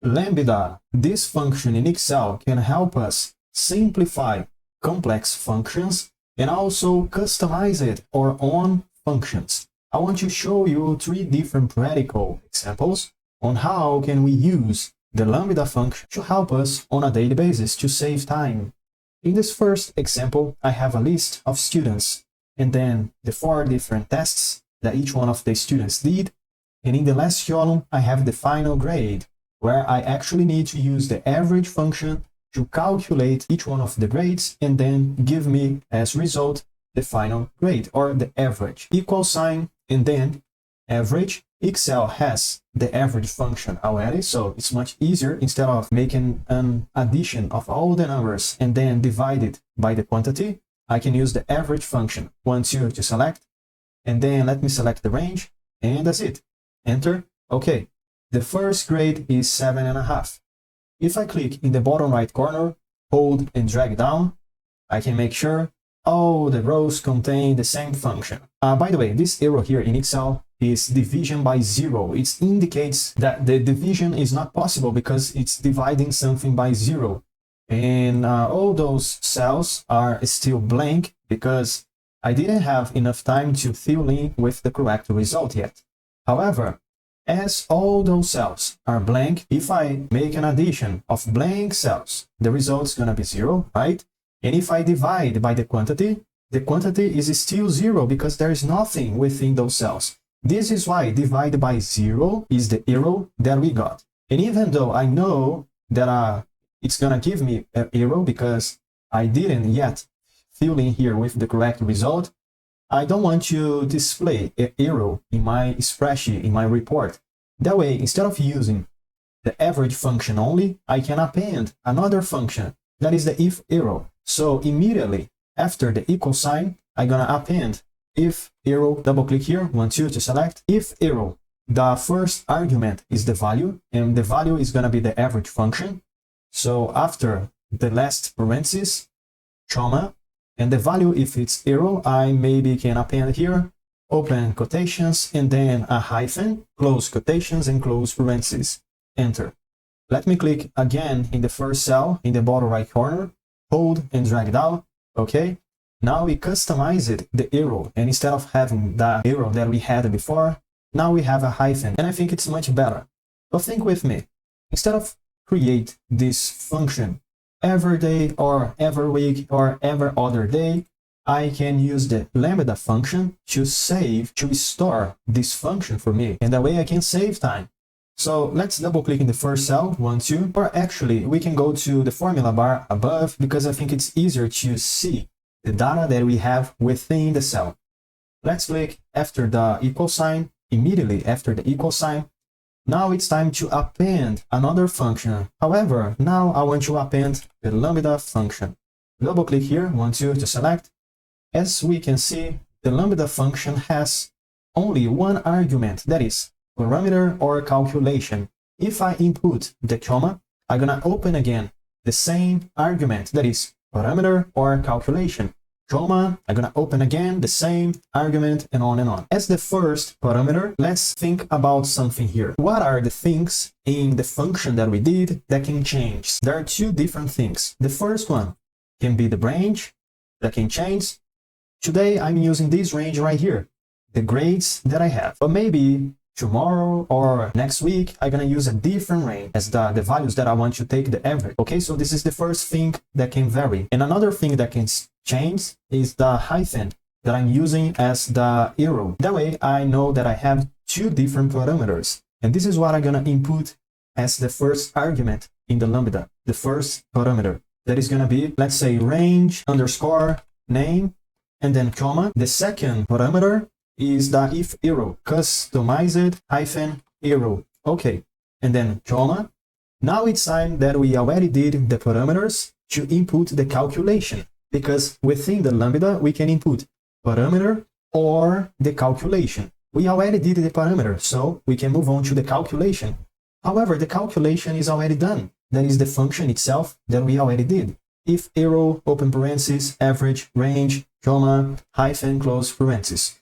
Lambda, this function in Excel can help us simplify complex functions and also customize it our own functions. I want to show you 3 different practical examples on how can we use the Lambda function to help us on a daily basis to save time. In this first example, I have a list of students and then the 4 different tests that each one of the students did. And in the last column, I have the final grade, where I actually need to use the average function to calculate each one of the grades and then give me as result the final grade or the average. Equal sign and then average. Excel has the average function already, so it's much easier. Instead of making an addition of all the numbers and then divide it by the quantity, I can use the average function. 1, 2 to select, and then let me select the range, and that's it. Enter. Okay, the first grade is 7.5. If I click in the bottom right corner, hold and drag down, I can make sure all the rows contain the same function. By the way, this arrow here in Excel is division by 0. It indicates that the division is not possible because it's dividing something by 0. And all those cells are still blank because I didn't have enough time to fill in with the correct result yet. However, as all those cells are blank, if I make an addition of blank cells, the result's gonna be 0, right? And if I divide by the quantity is still 0 because there is nothing within those cells. This is why divide by 0 is the error that we got. And even though I know that it's gonna give me an error because I didn't yet fill in here with the correct result, I don't want to display an error in my spreadsheet, in my report. That way, instead of using the average function only, I can append another function that is the if error. So immediately after the equal sign, I'm gonna append if arrow, double click here, 1, 2 to select, if arrow. The first argument is the value, and the value is gonna be the average function. So after the last parenthesis, comma, and the value, if it's arrow, I maybe can append here, open quotations, and then a hyphen, close quotations, and close parentheses. Enter. Let me click again in the first cell in the bottom right corner, hold and drag down. Okay. Now we customized the arrow, and instead of having the arrow that we had before, now we have a hyphen, and I think it's much better. So think with me. Instead of create this function every day or every week or every other day, I can use the Lambda function to store this function for me, and that way I can save time. So let's double click in the first cell, 1, 2, or actually we can go to the formula bar above because I think it's easier to see the data that we have within the cell. Let's click after the equal sign, immediately after the equal sign. Now it's time to append another function. However, now I want to append the Lambda function. Double click here, 1, 2 to select. As we can see, the Lambda function has only one argument, that is parameter or calculation. If I input the comma, I'm gonna open again the same argument, that is parameter or calculation. Comma, I'm gonna open again the same argument, and on and on. As the first parameter, let's think about something here. What are the things in the function that we did that can change? There are 2 different things. The first one can be the range that can change. Today I'm using this range right here, the grades that I have. But maybe tomorrow or next week, I'm gonna use a different range as the values that I want to take the average. Okay, so this is the first thing that can vary. And another thing that can change is the hyphen that I'm using as the arrow. That way I know that I have 2 different parameters. And this is what I'm gonna input as the first argument in the Lambda, the first parameter. That is gonna be, let's say, range underscore name, and then comma. The second parameter is the if arrow, customized hyphen arrow. Okay, and then comma. Now it's time that we already did the parameters to input the calculation, because within the Lambda we can input parameter or the calculation. We already did the parameter, so we can move on to the calculation. However, the calculation is already done. That is the function itself that we already did. If arrow, open parentheses, average, range, comma, hyphen, close parentheses.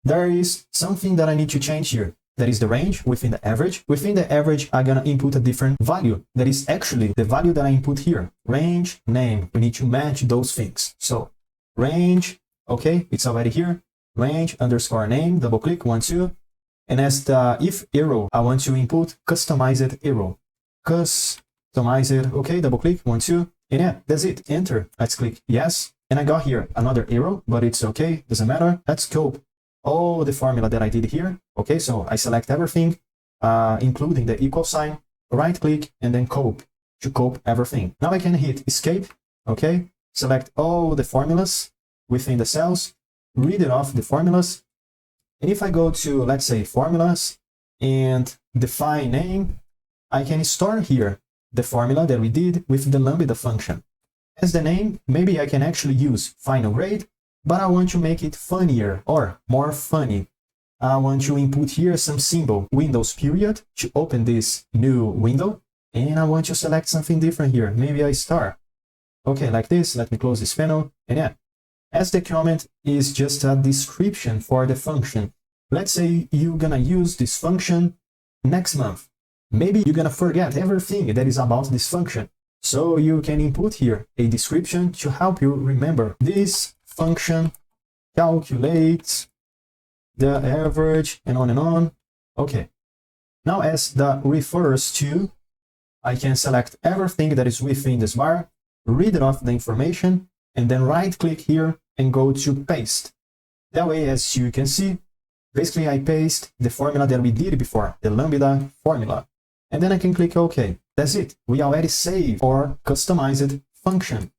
There is something that I need to change here. that is the range within the average. Within the average, I'm gonna input a different value that is actually the value that I input here. Range name. We need to match those things. So range, okay, it's already here. Range underscore name, double click, 1, 2. And as the if arrow, I want to input customized arrow. Customized, okay, double click, 1, 2. And yeah, that's it. Enter. Let's click yes. And I got here another arrow, but it's okay, doesn't matter. Let's scope all the formula that I did here. Okay, so I select everything, including the equal sign, right click, and then cope to cope everything. Now I can hit escape, okay, select all the formulas within the cells, read it off the formulas. And if I go to, let's say, formulas and define name, I can store here the formula that we did with the Lambda function. As the name, maybe I can actually use final grade, but I want to make it funnier or more funny. I want to input here some symbol, Windows period, to open this new window. And I want to select something different here, maybe a star. Okay, like this. Let me close this panel. And yeah, as the comment is just a description for the function. Let's say you're gonna use this function next month. Maybe you're gonna forget everything that is about this function. So you can input here a description to help you remember. This function calculates the average and on and on. Okay. Now as the refers to, I can select everything that is within this bar, read it off the information, and then right click here and go to paste. That way, as you can see, basically I paste the formula that we did before, the Lambda formula. And then I can click OK. That's it. We already saved our customized function.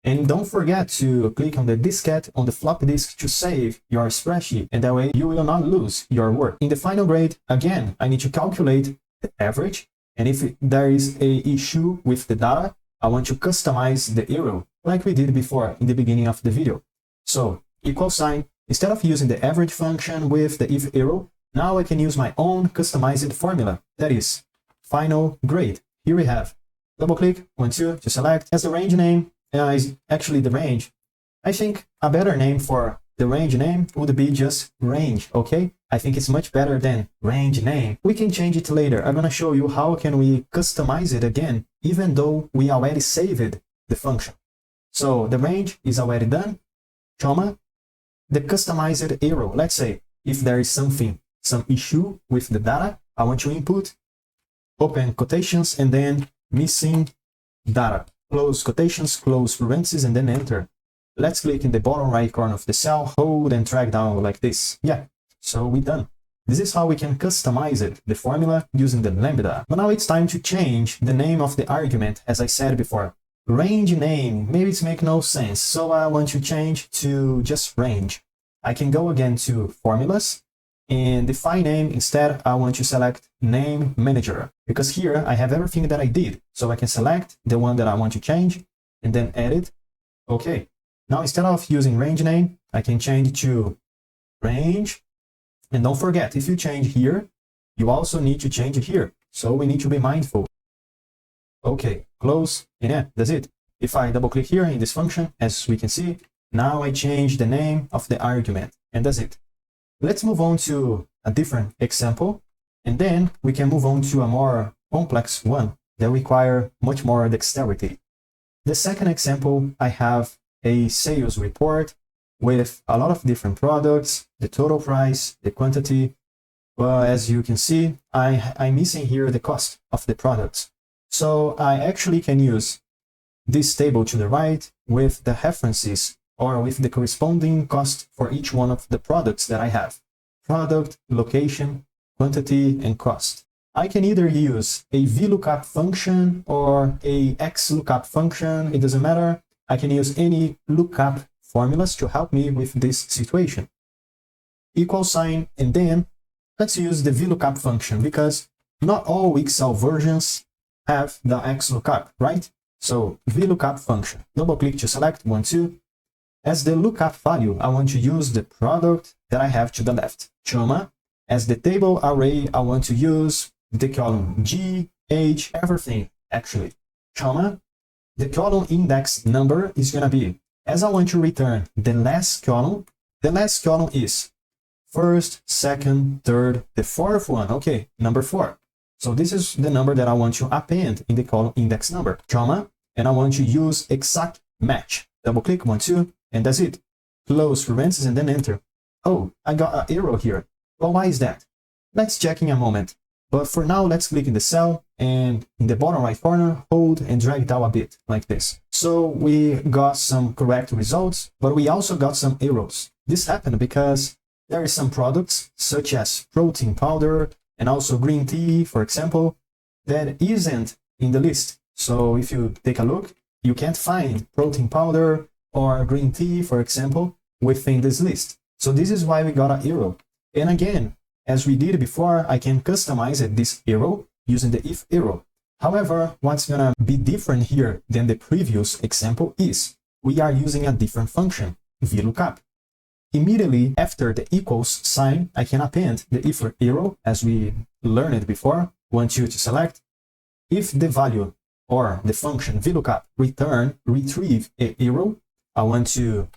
And don't forget to click on the diskette on the floppy disk to save your spreadsheet. And that way you will not lose your work. In the final grade, again, I need to calculate the average. And if there is a issue with the data, I want to customize the arrow like we did before in the beginning of the video. So equal sign, instead of using the average function with the if arrow, now I can use my own customized formula. That is final grade. Here we have double click, 1, 2 to select. As the range name is actually the range, I think a better name for the range name would be just range, okay? I think it's much better than range name. We can change it later. I'm gonna show you how can we customize it again, even though we already saved the function. So the range is already done, comma, the customized arrow. Let's say if there is some issue with the data, I want to input open quotations and then missing data. Close quotations, close parentheses, and then enter. Let's click in the bottom right corner of the cell, hold and drag down like this. Yeah, so we're done. This is how we can customize it, the formula using the Lambda. But now it's time to change the name of the argument, as I said before. Range name, maybe it makes no sense, so I want to change to just range. I can go again to formulas, and define name. Instead, I want to select name manager, because here I have everything that I did. So I can select the one that I want to change and then edit. Okay. Now, instead of using range name, I can change to range. And don't forget, if you change here, you also need to change it here. So we need to be mindful. Okay, close. And yeah, that's it. If I double click here in this function, as we can see, now I change the name of the argument, and that's it. Let's move on to a different example, and then we can move on to a more complex one that require much more dexterity. The second example, I have a sales report with a lot of different products, the total price, the quantity. Well, as you can see, I'm missing here the cost of the products. So I actually can use this table to the right with the references or with the corresponding cost for each one of the products that I have. Product, location, quantity, and cost. I can either use a VLOOKUP function or a XLOOKUP function, it doesn't matter. I can use any lookup formulas to help me with this situation. Equal sign, and then let's use the VLOOKUP function, because not all Excel versions have the XLOOKUP, right? So VLOOKUP function, double click to select 1, 2. As the lookup value, I want to use the product that I have to the left, comma. As the table array, I want to use the column G, H, everything actually, comma. The column index number is going to be, as I want to return the last column is first, second, third, the fourth one. Okay, number 4. So this is the number that I want to append in the column index number, comma, and I want to use exact match. Double click, 1, 2, and that's it. Close parentheses and then enter. Oh, I got an error here. Well, why is that? Let's check in a moment. But for now, let's click in the cell and in the bottom right corner, hold and drag down a bit like this. So we got some correct results, but we also got some errors. This happened because there is some products such as protein powder and also green tea, for example, that isn't in the list. So if you take a look, you can't find protein powder or green tea, for example, within this list. So this is why we got an error. And again, as we did before, I can customize this error using the if error. However, what's gonna be different here than the previous example is we are using a different function, VLOOKUP. Immediately after the equals sign, I can append the if error as we learned before. Want you to select if the value or the function VLOOKUP retrieve a error. I want to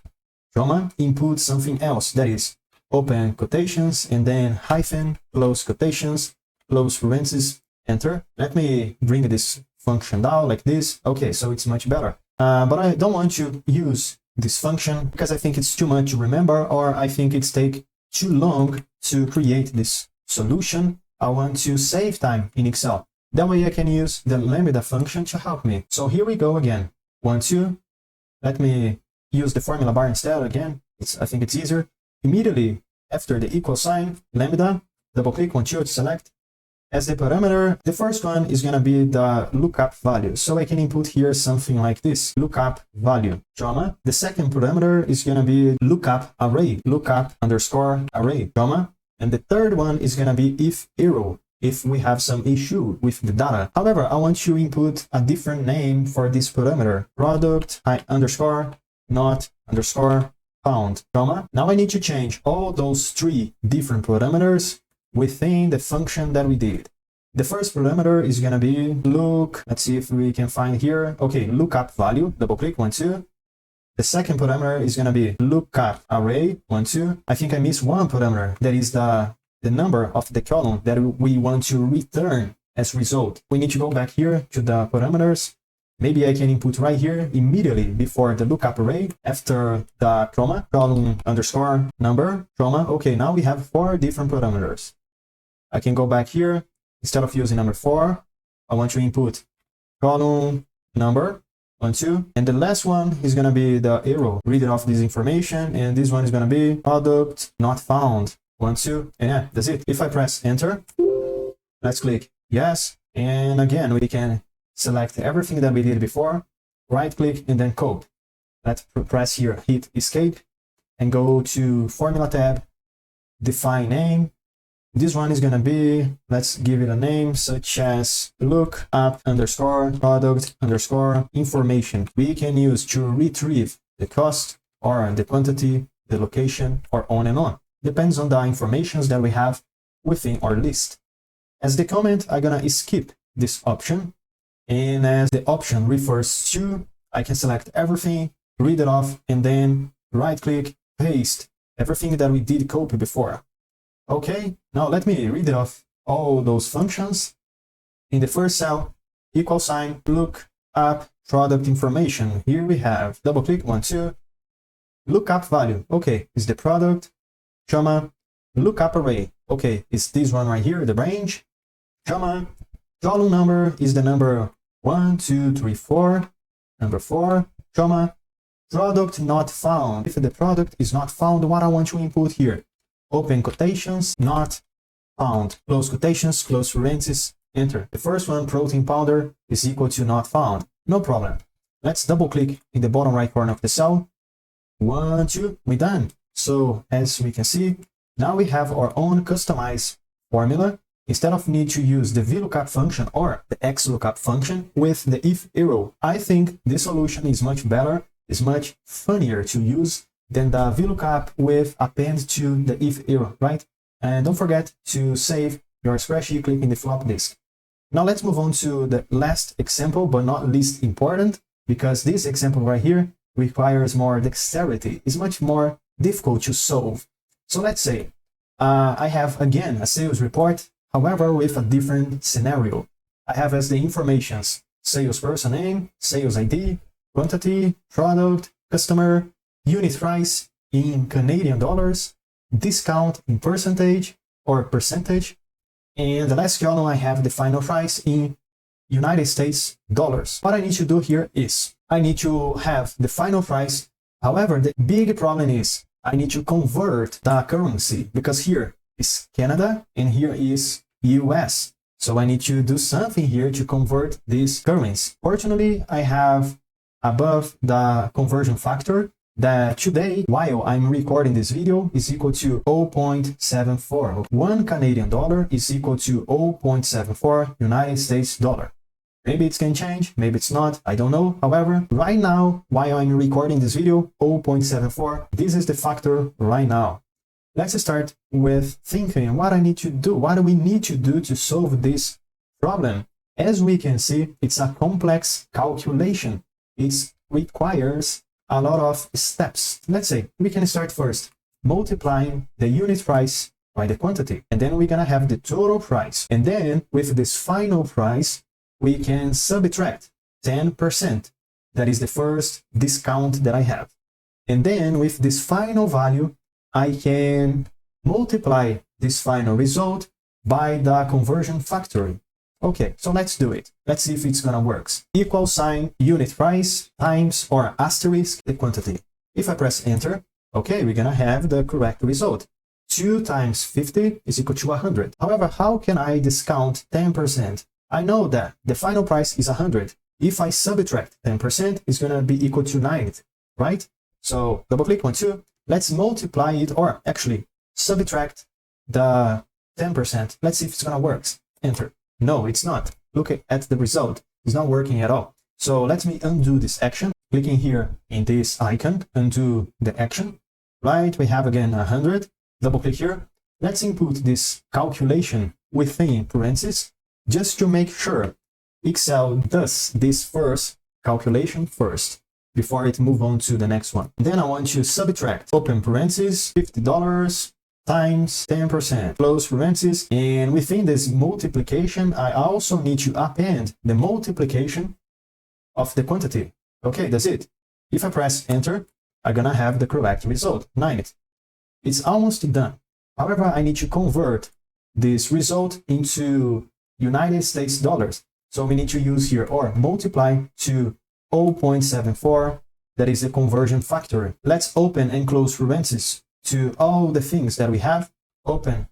input something else, that is open quotations and then hyphen, close quotations, close parentheses, enter. Let me bring this function down like this. Okay, so it's much better. But I don't want to use this function because I think it's too much to remember, or I think it's take too long to create this solution. I want to save time in Excel. That way I can use the Lambda function to help me. So here we go again. 1, 2. Let me use the formula bar instead again. I think it's easier. Immediately after the equal sign, Lambda, double click, 1, 2 to select. As the parameter, the first one is going to be the lookup value. So I can input here something like this, lookup value, comma. The second parameter is going to be lookup array, lookup underscore array, comma. And the third one is going to be if error, if we have some issue with the data. However, I want to input a different name for this parameter, product underscore not underscore found, comma. Now I need to change all those 3 different parameters within the function that we did. The first parameter is going to be look, let's see if we can find here. Okay, lookup value, double click, 1, 2. The second parameter is going to be lookup array, 1, 2. I think I missed one parameter, that is the number of the column that we want to return as result. We need to go back here to the parameters. Maybe I can input right here immediately before the lookup array after the comma, column underscore number, comma. Okay, now we have 4 different parameters. I can go back here. Instead of using number 4, I want to input column number, 1, 2. And the last one is going to be the arrow, read off this information. And this one is going to be product not found, 1, 2. And yeah, that's it. If I press enter, let's click yes. And again, we can select everything that we did before, right click and then code. Let's press here, hit escape and go to formula tab, define name. This one is going to be, let's give it a name such as lookup underscore product underscore information. We can use to retrieve the cost or the quantity, the location, or on and on. Depends on the informations that we have within our list. As the comment, I'm going to skip this option. And as the option refers to, I can select everything, read it off, and then right click, paste everything that we did copy before. Okay, now let me read it off all those functions. In the first cell, equal sign, look up product information. Here we have double click, 1, 2, lookup value. Okay, is the product, comma, lookup array. Okay, is this one right here, the range, comma, column number is the number 1, 2, 3, 4, number 4, comma, product not found. If the product is not found, what I want to input here, open quotations, not found, close quotations, close parentheses, enter. The first one, protein powder, is equal to not found. No problem. Let's double click in the bottom right corner of the cell. 1, 2, we're done. So as we can see, now we have our own customized formula. Instead of need to use the VLOOKUP function or the XLOOKUP function with the if error, I think this solution is much better, is much funnier to use than the VLOOKUP with append to the if error, right? And don't forget to save your spreadsheet clicking the flop disk. Now let's move on to the last example, but not least important, because this example right here requires more dexterity. It's much more difficult to solve. So let's say I have again a sales report, however with a different scenario. I have as the informations salesperson name, sales ID, quantity, product, customer, unit price in Canadian dollars, discount in percentage or percentage, and the last column I have the final price in United States dollars. What I need to do here is I need to have the final price. However, the big problem is I need to convert the currency because here is Canada and here is US. So I need to do something here to convert this currency. Fortunately, I have above the conversion factor that today, while I'm recording this video, is equal to 0.74. 1 Canadian dollar is equal to 0.74 United States dollar. Maybe it can change, maybe it's not, I don't know. However, right now, while I'm recording this video, 0.74, this is the factor right now. Let's start with thinking what I need to do. What do we need to do to solve this problem? As we can see, it's a complex calculation. It requires a lot of steps. Let's say we can start first multiplying the unit price by the quantity, and then we're gonna have the total price. And then with this final price, we can subtract 10%. That is the first discount that I have. And then with this final value, I can multiply this final result by the conversion factor. Okay, so let's do it. Let's see if it's gonna work. Equal sign unit price times or asterisk the quantity. If I press enter, okay, we're gonna have the correct result. 2 times 50 is equal to 100. However, how can I discount 10%? I know that the final price is 100. If I subtract 10%, it's gonna be equal to 90, right? So double click 1, 2. Let's multiply it, or actually subtract the 10%. Let's see if it's gonna work. Enter. No, it's not. Look at the result. It's not working at all. So let me undo this action. Clicking here in this icon, undo the action. Right, we have again 100. Double click here. Let's input this calculation within parentheses, just to make sure Excel does this first calculation first, before it move on to the next one. Then I want to subtract, open parentheses, $50 times 10%, close parentheses, and within this multiplication, I also need to append the multiplication of the quantity. Okay, that's it. If I press enter, I'm gonna have the correct result, 90. It's almost done. However, I need to convert this result into United States dollars. So we need to use here or multiply to 0.74. That is the conversion factor. Let's open and close parentheses to all the things that we have. Open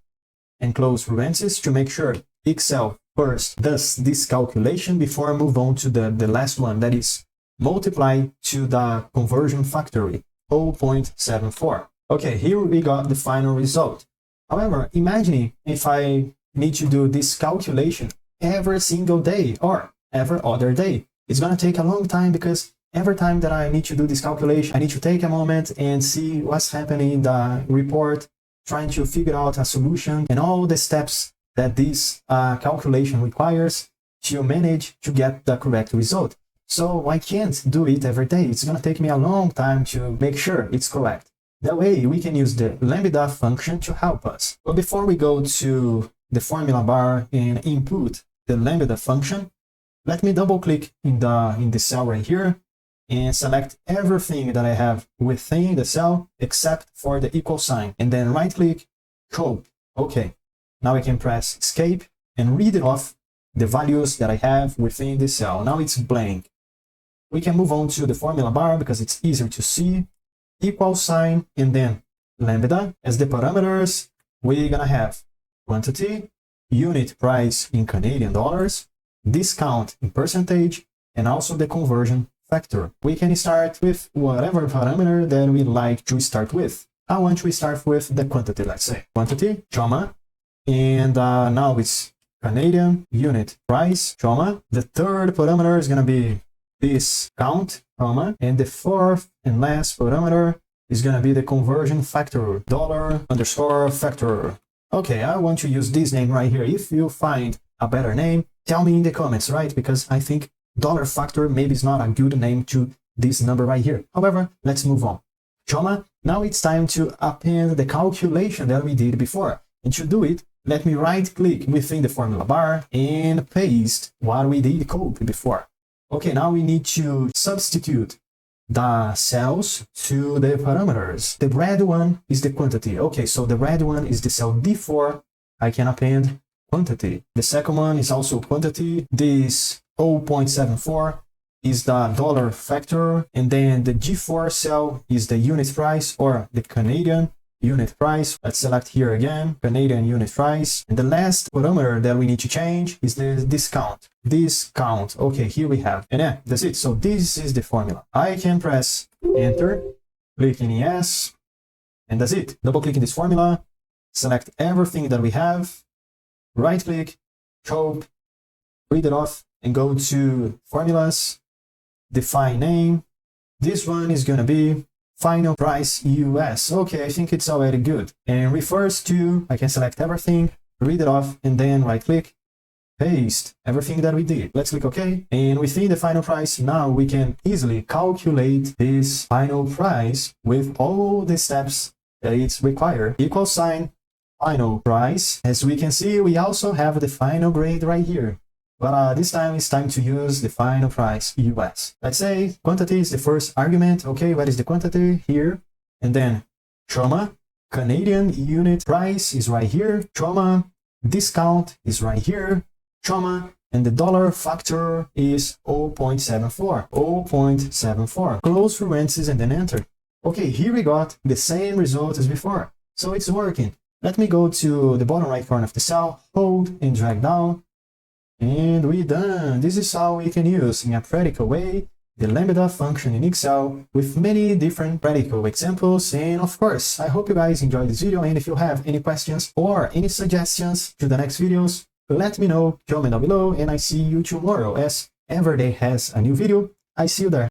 and close parentheses to make sure Excel first does this calculation before I move on to the last one, that is multiply to the conversion factor, 0.74. Okay, here we got the final result. However, imagine if I need to do this calculation every single day or every other day. It's gonna take a long time because every time that I need to do this calculation, I need to take a moment and see what's happening in the report, trying to figure out a solution and all the steps that this calculation requires to manage to get the correct result. So I can't do it every day. It's gonna take me a long time to make sure it's correct. That way we can use the Lambda function to help us. But before we go to the formula bar and input the Lambda function, let me double click in the cell right here and select everything that I have within the cell except for the equal sign, and then right click, copy. Okay, now I can press escape and read it off the values that I have within the cell. Now it's blank. We can move on to the formula bar because it's easier to see. Equal sign and then Lambda as the parameters. We're gonna have quantity, unit price in Canadian dollars, discount in percentage, and also the conversion factor. We can start with whatever parameter that we like to start with. I want to start with the quantity, let's say. Quantity, comma, and now it's Canadian unit price, comma. The third parameter is gonna be discount, comma, and the fourth and last parameter is gonna be the conversion factor, $_factor. Okay, I want to use this name right here. If you find a better name, tell me in the comments, right? Because I think $factor maybe is not a good name to this number right here. However, let's move on. Jopa. Now it's time to append the calculation that we did before. And to do it, let me right click within the formula bar and paste what we did copy before. Okay, now we need to substitute the cells to the parameters. The red one is the quantity. Okay, so the red one is the cell D4. I can append quantity. The second one is also quantity. This 0.74 is the dollar factor, and then the G4 cell is the unit price or the Canadian unit price. Let's select here again, Canadian unit price. And the last parameter that we need to change is the discount. Discount. Okay, here we have. And yeah, that's it. So this is the formula. I can press enter, click in yes, and that's it. Double click in this formula, select everything that we have, right click, Jopa, read it off, and go to formulas, define name. This one is gonna be final price US. Okay, I think it's already good. And refers to, I can select everything, read it off, and then right click, paste everything that we did. Let's click OK. And within the final price, now we can easily calculate this final price with all the steps that it's required. Equal sign, final price. As we can see, we also have the final grade right here. But this time it's time to use the final price US. Let's say quantity is the first argument. Okay, what is the quantity here? And then Jopa, Canadian unit price is right here. Jopa, discount is right here. Jopa, and the dollar factor is 0.74. 0.74. Close parentheses and then enter. Okay, here we got the same result as before. So it's working. Let me go to the bottom right corner of the cell, hold and drag down. And we're done. This is how we can use in a practical way the Lambda function in Excel with many different practical examples. And of course, I hope you guys enjoyed this video. And if you have any questions or any suggestions to the next videos, let me know, comment down below. And I see you tomorrow as every day has a new video. I see you there.